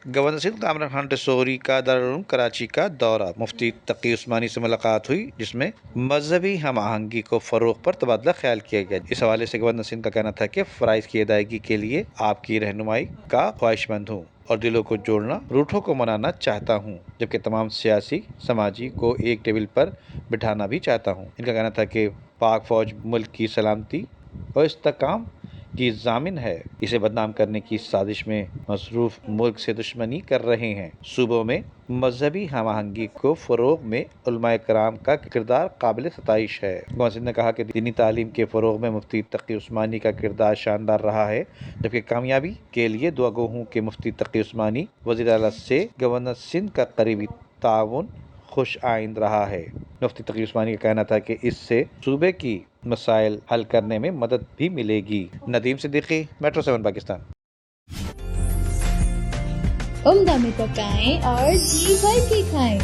Governor Sindh Kamran Khan Tessori کا دارالعلوم کراچی کا دورہ، مفتی تقی عثمانی سے ملاقات ہوئی جس میں مذہبی ہم آہنگی کو فروغ پر تبادلہ خیال کیا گیا۔ اس حوالے سے گورنر سندھ کا کہنا تھا کہ فرائض کی ادائیگی کے لیے آپ کی رہنمائی کا خواہش مند ہوں اور دلوں کو جوڑنا، روٹھوں کو منانا چاہتا ہوں، جبکہ تمام سیاسی سماجی کو ایک ٹیبل پر بٹھانا بھی چاہتا ہوں۔ ان کا کہنا تھا کہ پاک فوج ملک کی سلامتی اور استحکام کی ضامن ہے، اسے بدنام کرنے کی سازش میں مصروف ملک سے دشمنی کر رہے ہیں۔ صوبوں میں مذہبی ہم آہنگی کو فروغ میں علماء کرام کا کردار قابل ستائش ہے۔ گورنر سندھ نے کہا کہ دینی تعلیم کے فروغ میں مفتی تقی عثمانی کا کردار شاندار رہا ہے، جبکہ کامیابی کے لیے دعا گو ہوں کہ مفتی تقی عثمانی وزیر اعلیٰ سے گورنر سندھ کا قریبی تعاون خوش آئند رہا ہے۔ مفتی تقی عثمانی کا کہنا تھا کہ اس سے صوبے کی مسائل حل کرنے میں مدد بھی ملے گی۔ ندیم صدیقی، میٹرو 7 پاکستان۔ عمدہ میں پکائیں اور جی بھر کے کھائیں۔